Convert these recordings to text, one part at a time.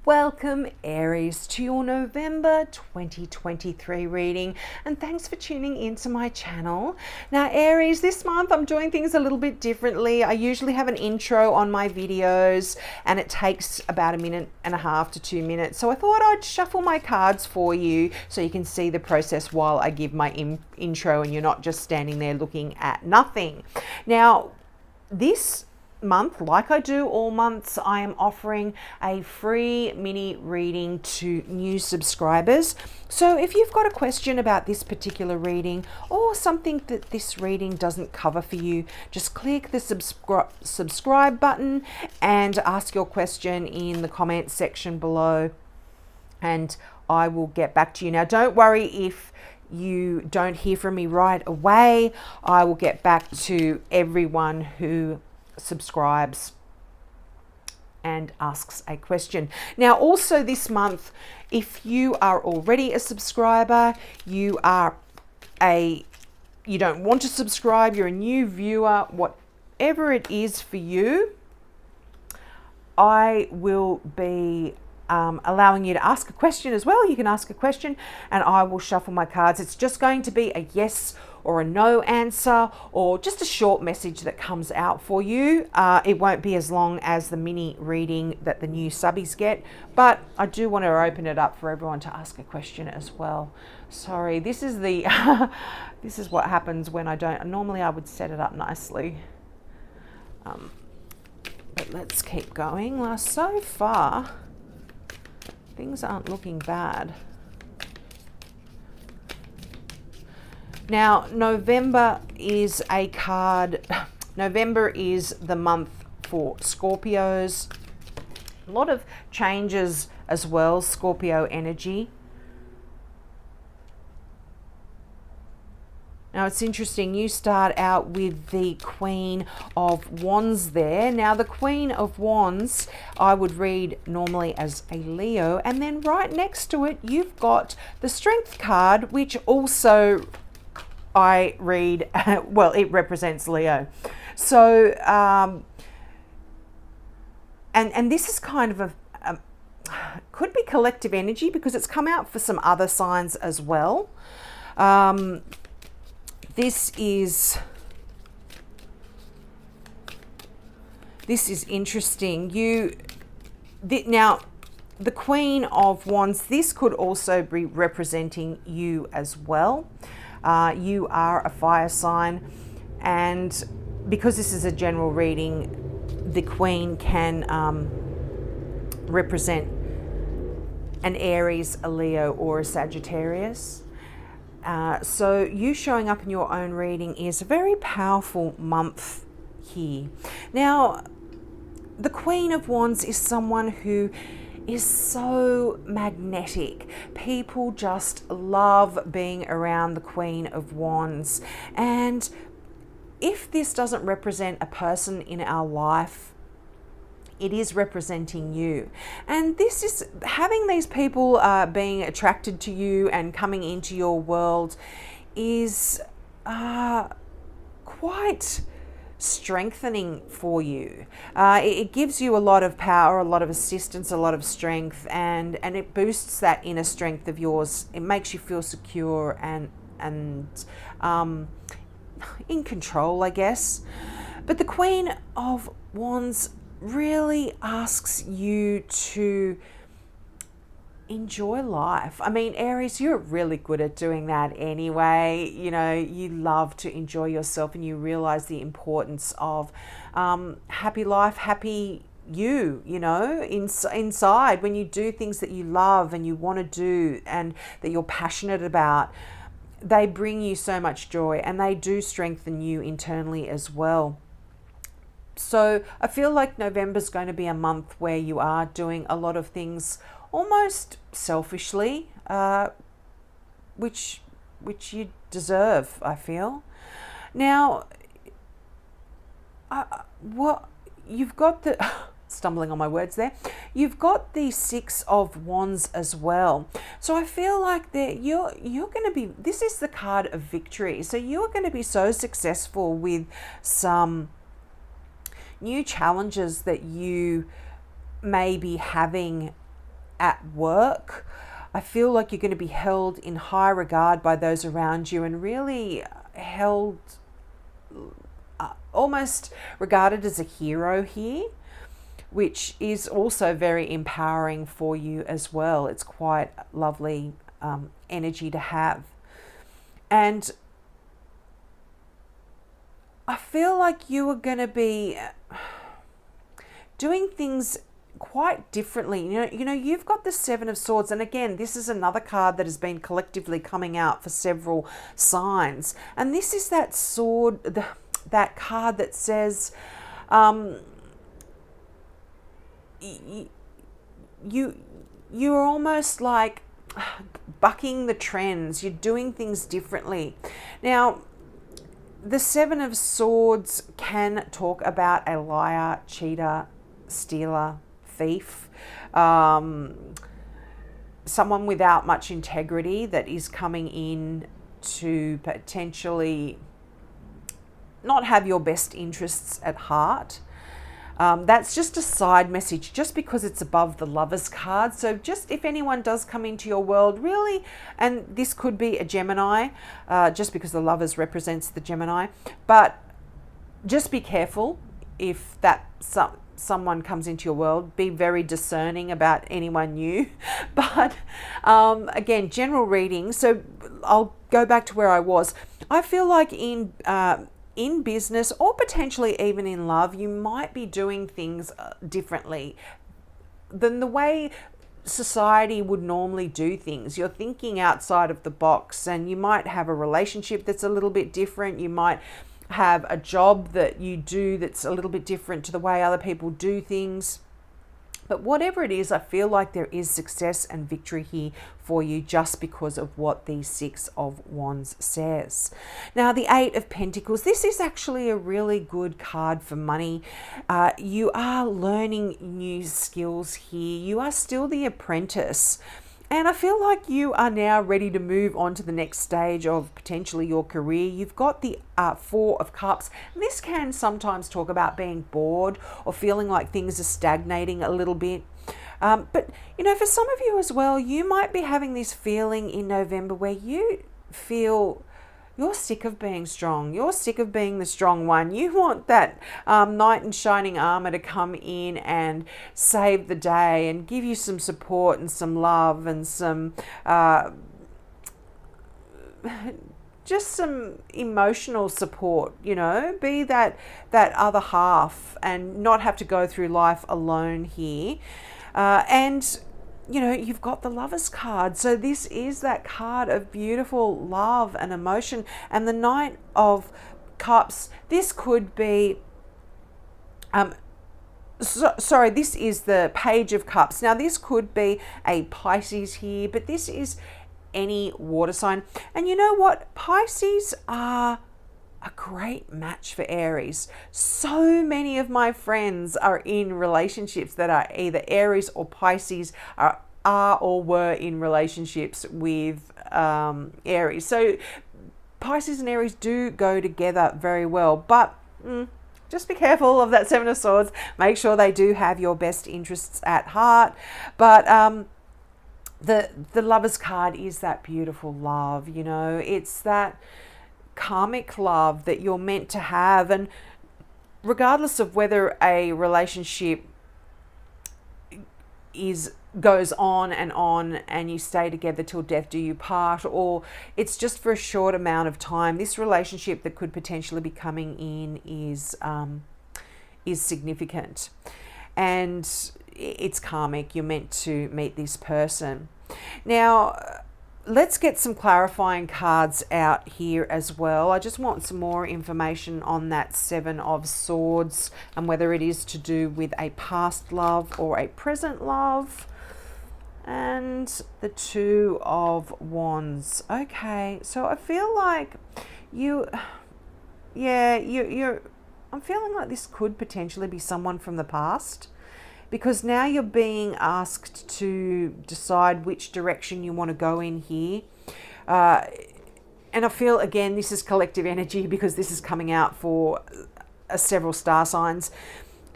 Welcome Aries to your November 2023 reading, and thanks for tuning into my channel. Now Aries, this month I'm doing things a little bit differently. I usually have an intro on my videos and it takes about 1.5 to 2 minutes. So I thought I'd shuffle my cards for you so you can see the process while I give my intro and you're not just standing there looking at nothing. Now this month, like I do all months, I am offering a free mini reading to new subscribers. So if you've got a question about this particular reading or something that this reading doesn't cover for you, just click the subscribe button and ask your question in the comment section below and I will get back to you. Now don't worry if you don't hear from me right away. I will get back to everyone who subscribes and asks a question. Now also this month, if you are already a subscriber, you don't want to subscribe, you're a new viewer, whatever it is for you, I will be allowing you to ask a question as well. You can ask a question and I will shuffle my cards. It's just going to be a yes or a no answer or just a short message that comes out for you. It won't be as long as the mini reading that the new subbies get, but I do want to open it up for everyone to ask a question as well. Sorry, this is the this is what happens when I don't. Normally I would set it up nicely. But let's keep going. So far things aren't looking bad. Now, November is a card. November is the month for Scorpios. A lot of changes as well, Scorpio energy. Now it's interesting, you start out with the Queen of Wands there. Now the Queen of Wands, I would read normally as a Leo, and then right next to it, you've got the Strength card, which also I read, well, it represents Leo. So, and this is kind of could be collective energy because it's come out for some other signs as well. This is interesting. Now, the Queen of Wands, this could also be representing you as well. You are a fire sign, and because this is a general reading, the Queen can represent an Aries, a Leo, or a Sagittarius. So you showing up in your own reading is a very powerful month here. Now, the Queen of Wands is someone who is so magnetic. People just love being around the Queen of Wands. And if this doesn't represent a person in our life, it is representing you. And this is having these people being attracted to you and coming into your world is quite strengthening for you. It gives you a lot of power, a lot of assistance, a lot of strength, and it boosts that inner strength of yours. It makes you feel secure and in control, I guess. But the Queen of Wands really asks you to enjoy life. I mean, Aries, you're really good at doing that anyway. You know, you love to enjoy yourself and you realize the importance of happy life, happy you know, inside when you do things that you love and you want to do and that you're passionate about. They bring you so much joy and they do strengthen you internally as well. So I feel like November's going to be a month where you are doing a lot of things almost selfishly, which you deserve, I feel. Now, what you've got the stumbling on my words there. You've got the Six of Wands as well. So I feel like that you're going to be. This is the card of victory. So you're going to be so successful with some new challenges that you may be having at work. I feel like you're going to be held in high regard by those around you and really held, almost regarded as a hero here, which is also very empowering for you as well. It's quite lovely energy to have. And I feel like you are going to be doing things quite differently. You've got the Seven of Swords, and again, this is another card that has been collectively coming out for several signs. And this is that sword, that card that says, you're almost like bucking the trends. You're doing things differently. Now, the Seven of Swords can talk about a liar, cheater, stealer, thief, someone without much integrity that is coming in to potentially not have your best interests at heart. That's just a side message, just because it's above the Lovers card. So just if anyone does come into your world, really, and this could be a Gemini, just because the Lovers represents the Gemini, but just be careful if that someone comes into your world. Be very discerning about anyone new. But again, general reading. So I'll go back to where I was. I feel like in business, or potentially even in love, you might be doing things differently than the way society would normally do things. You're thinking outside of the box, and you might have a relationship that's a little bit different. You might have a job that you do that's a little bit different to the way other people do things. But whatever it is, I feel like there is success and victory here for you, just because of what the Six of Wands says. Now, the Eight of Pentacles, this is actually a really good card for money. You are learning new skills here. You are still the apprentice. And I feel like you are now ready to move on to the next stage of potentially your career. You've got the Four of Cups. And this can sometimes talk about being bored or feeling like things are stagnating a little bit. But, for some of you as well, you might be having this feeling in November where you feel you're sick of being strong. You're sick of being the strong one. You want that knight in shining armor to come in and save the day and give you some support and some love and some just some emotional support, be that other half and not have to go through life alone here. And you've got the Lovers card. So this is that card of beautiful love and emotion. And the Knight of Cups, this could be, this is the Page of Cups. Now, this could be a Pisces here, but this is any water sign. And you know what? Pisces are a great match for Aries. So many of my friends are in relationships that are either Aries or Pisces, are or were in relationships with Aries. So Pisces and Aries do go together very well, but just be careful of that Seven of Swords. Make sure they do have your best interests at heart. But the Lovers card is that beautiful love, it's that karmic love that you're meant to have. And regardless of whether a relationship goes on and you stay together till death do you part, or it's just for a short amount of time, this relationship that could potentially be coming in is significant, and it's karmic. You're meant to meet this person. Now, let's get some clarifying cards out here as well. I just want some more information on that Seven of Swords and whether it is to do with a past love or a present love. And the Two of Wands. Okay, so I feel like I'm feeling like this could potentially be someone from the past, because now you're being asked to decide which direction you want to go in here. And I feel, again, this is collective energy, because this is coming out for several star signs.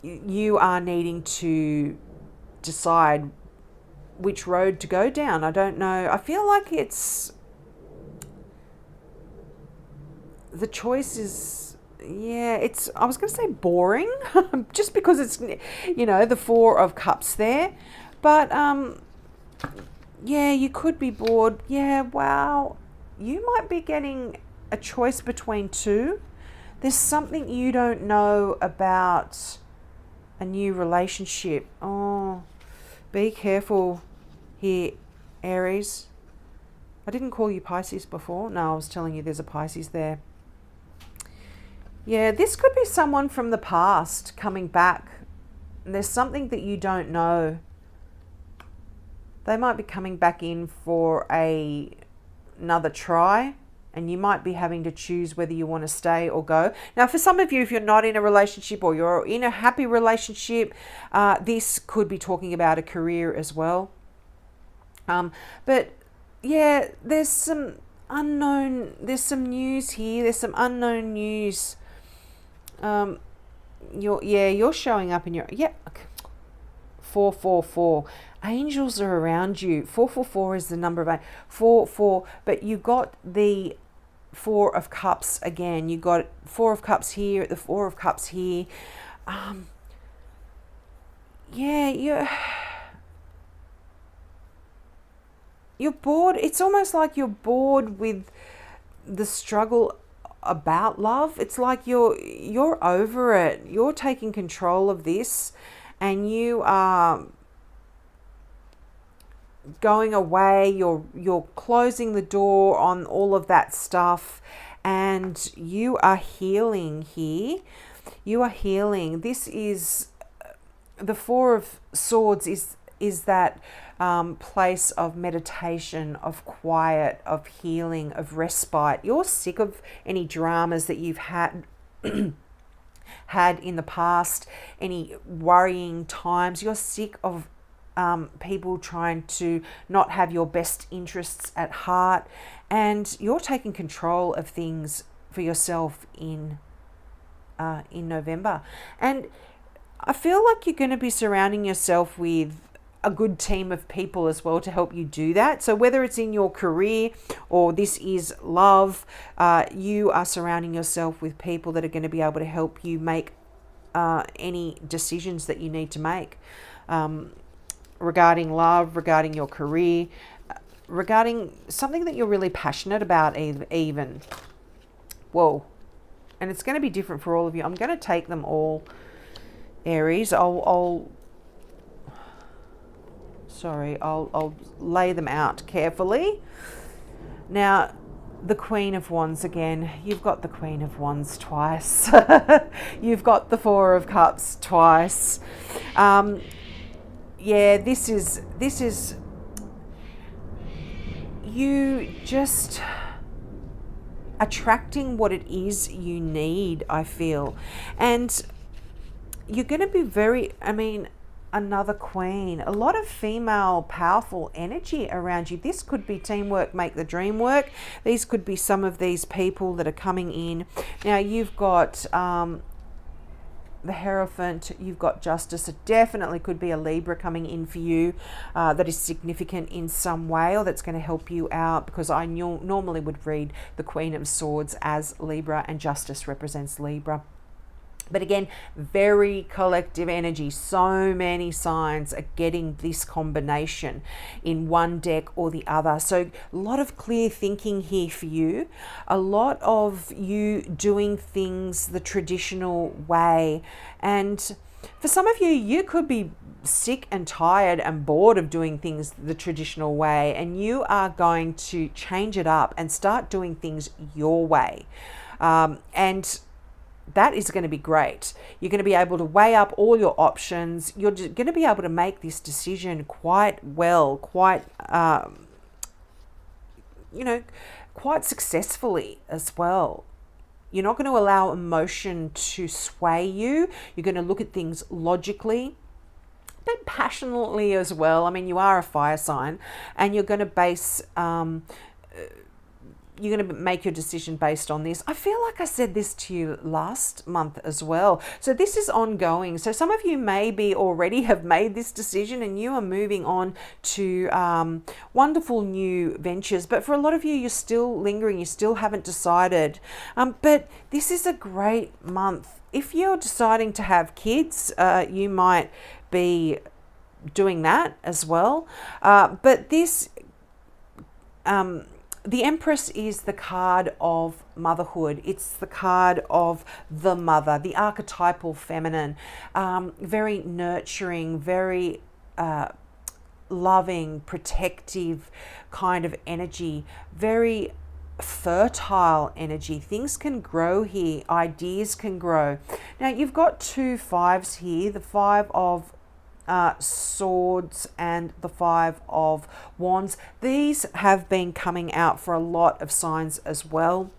You are needing to decide which road to go down. I don't know. I feel like it's, the choice is, yeah, it's, I was going to say boring, just because it's, you know, the Four of Cups there. But, yeah, you could be bored. Yeah, wow. You might be getting a choice between two. There's something you don't know about a new relationship. Oh, be careful here, Aries. I didn't call you Pisces before. No, I was telling you there's a Pisces there. Yeah, this could be someone from the past coming back. And there's something that you don't know. They might be coming back in for another try, and you might be having to choose whether you want to stay or go. Now, for some of you, if you're not in a relationship or you're in a happy relationship, this could be talking about a career as well. But yeah, there's some news here. There's some unknown news. You're showing up in your, 444. Angels are around you. 444 is the number of 4, but you got the Four of Cups again. You got Four of Cups here, the Four of Cups here. You're bored. It's almost like you're bored with the struggle about love. It's like you're over it. You're taking control of this, and you are going away. You're closing the door on all of that stuff, and you are healing here. You are healing. This is the Four of Swords. Is that place of meditation, of quiet, of healing, of respite. You're sick of any dramas that you've had in the past, any worrying times. You're sick of people trying to not have your best interests at heart, and you're taking control of things for yourself in November. And I feel like you're going to be surrounding yourself with a good team of people as well to help you do that. So whether it's in your career or this is love, you are surrounding yourself with people that are going to be able to help you make any decisions that you need to make regarding love, regarding your career, regarding something that you're really passionate about even. Whoa. And it's going to be different for all of you. I'm going to take them all, Aries. I'll lay them out carefully. Now, the Queen of Wands again. You've got the Queen of Wands twice. You've got the Four of Cups twice. This is you just attracting what it is you need, I feel. And you're going to be another queen, a lot of female powerful energy around you. This could be teamwork, make the dream work. These could be some of these people that are coming in. Now you've got the Hierophant, you've got Justice. It definitely could be a Libra coming in for you that is significant in some way, or that's going to help you out, because I normally would read the Queen of Swords as Libra and Justice represents Libra. But again, very collective energy. So many signs are getting this combination in one deck or the other. So a lot of clear thinking here for you. A lot of you doing things the traditional way. And for some of you, you could be sick and tired and bored of doing things the traditional way. And you are going to change it up and start doing things your way. And that is going to be great. You're going to be able to weigh up all your options. You're going to be able to make this decision quite well, quite successfully as well. You're not going to allow emotion to sway you. You're going to look at things logically, but passionately as well. I mean, you are a fire sign, and you're going to base you're going to make your decision based on this. I feel like I said this to you last month as well. So this is ongoing. So some of you maybe already have made this decision and you are moving on to wonderful new ventures. But for a lot of you, you're still lingering. You still haven't decided. But this is a great month. If you're deciding to have kids, you might be doing that as well. But this... the Empress is the card of motherhood. It's the card of the mother, the archetypal feminine, very nurturing, very loving, protective kind of energy, very fertile energy. Things can grow here. Ideas can grow. Now, you've got 2 5s here, the 5 of Swords and the 5 of Wands. These have been coming out for a lot of signs as well.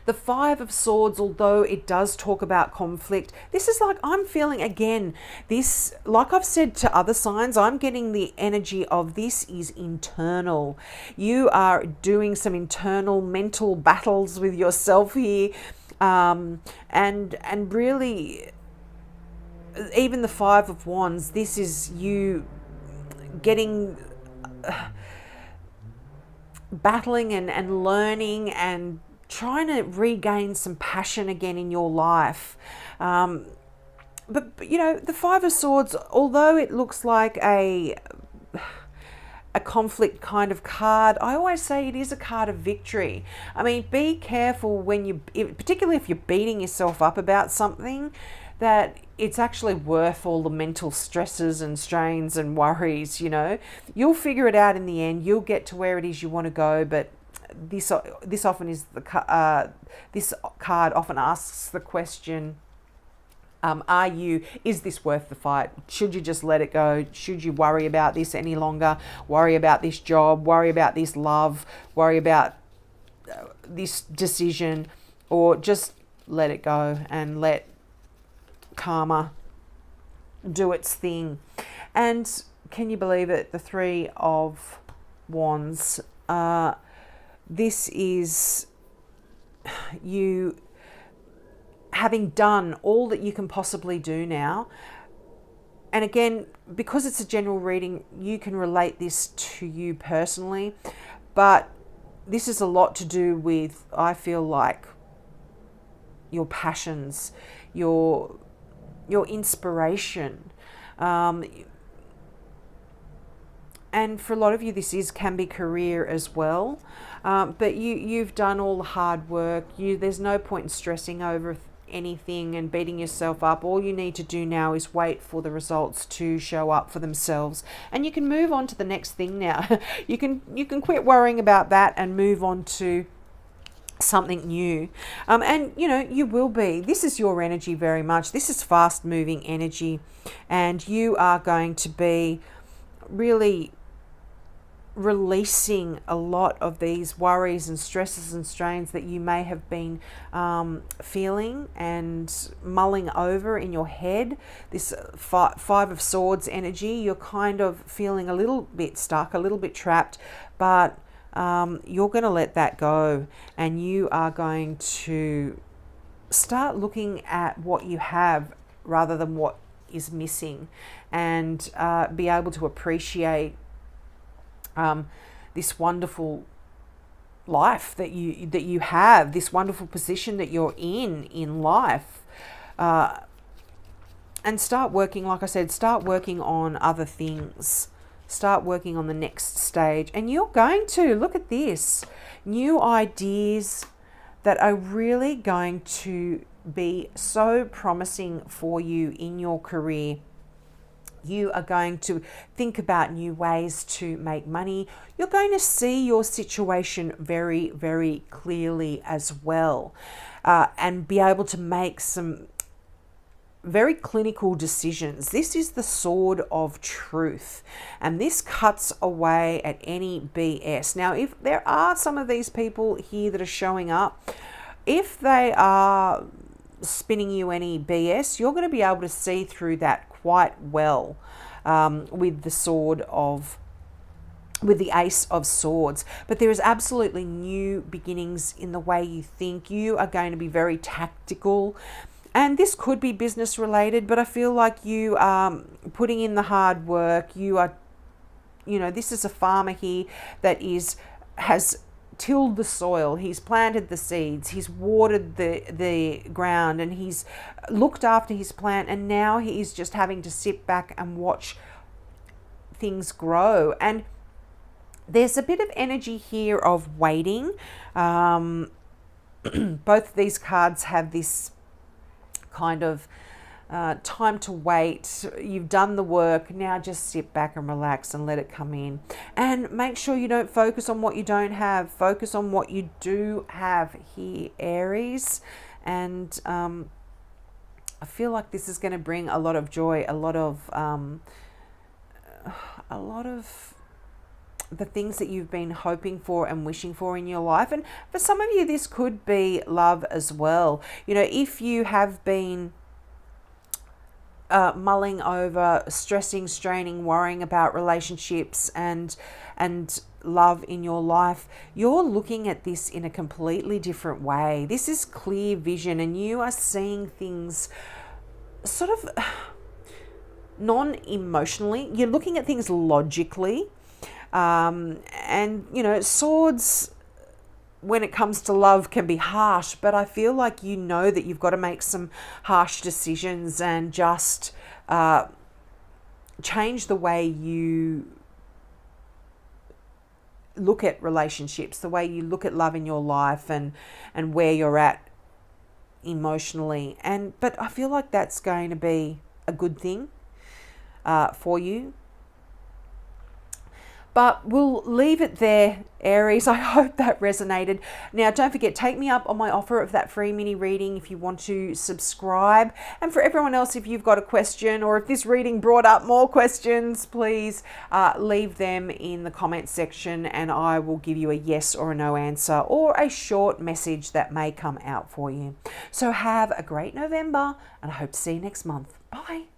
The 5 of Swords, although it does talk about conflict, this is like, I'm feeling again, this, like I've said to other signs, I'm getting the energy of this is internal. You are doing some internal mental battles with yourself here, and really, even the 5 of Wands, this is you getting battling and learning and trying to regain some passion again in your life. But you know, the 5 of Swords, although it looks like a conflict kind of card, I always say it is a card of victory. I mean, be careful when you, particularly if you're beating yourself up about something, that it's actually worth all the mental stresses and strains and worries. You know, you'll figure it out in the end. You'll get to where it is you want to go. But this often is this card often asks the question: is this worth the fight? Should you just let it go? Should you worry about this any longer? Worry about this job? Worry about this love? Worry about this decision? Or just let it go and let karma do its thing? And can you believe it? The 3 of Wands. This is you having done all that you can possibly do now. And again, because it's a general reading, you can relate this to you personally. But this is a lot to do with, I feel like, your passions, your inspiration. And for a lot of you, this can be career as well. But you've done all the hard work. There's no point in stressing over anything and beating yourself up. All you need to do now is wait for the results to show up for themselves, and you can move on to the next thing now. you can quit worrying about that and move on to something new. And you know, you will be, this is your energy very much. This is fast moving energy, and you are going to be really releasing a lot of these worries and stresses and strains that you may have been feeling and mulling over in your head. This 5 of Swords energy, you're kind of feeling a little bit stuck, a little bit trapped, but you're going to let that go, and you are going to start looking at what you have rather than what is missing, and be able to appreciate this wonderful life that you have, this wonderful position that you're in life, and start working, like I said, start working on other things. Start working on the next stage, and you're going to look at this, new ideas that are really going to be so promising for you in your career. You are going to think about new ways to make money. You're going to see your situation very, very clearly as well, and be able to make some very clinical decisions. This is the sword of truth, and this cuts away at any BS. Now, if there are some of these people here that are showing up, if they are spinning you any BS, you're going to be able to see through that quite well with the sword of with the Ace of Swords. But there is absolutely new beginnings in the way you think. You are going to be very tactical. And this could be business related, but I feel like you are putting in the hard work. You are, this is a farmer here that has tilled the soil, he's planted the seeds, he's watered the ground, and he's looked after his plant, and now he's just having to sit back and watch things grow. And there's a bit of energy here of waiting. Both of these cards have this kind of time to wait. You've done the work, now just sit back and relax and let it come in. And make sure you don't focus on what you don't have. Focus on what you do have here, Aries. And I feel like this is going to bring a lot of joy, a lot of the things that you've been hoping for and wishing for in your life. And for some of you, this could be love as well. If you have been mulling over, stressing, straining, worrying about relationships and love in your life, you're looking at this in a completely different way. This is clear vision, and you are seeing things sort of non-emotionally. You're looking at things logically. Swords, when it comes to love, can be harsh, but I feel like that you've got to make some harsh decisions and just change the way you look at relationships, the way you look at love in your life, and where you're at emotionally. But I feel like that's going to be a good thing for you. But we'll leave it there, Aries. I hope that resonated. Now, don't forget, take me up on my offer of that free mini reading if you want to subscribe. And for everyone else, if you've got a question, or if this reading brought up more questions, please leave them in the comments section, and I will give you a yes or a no answer, or a short message that may come out for you. So have a great November, and I hope to see you next month. Bye.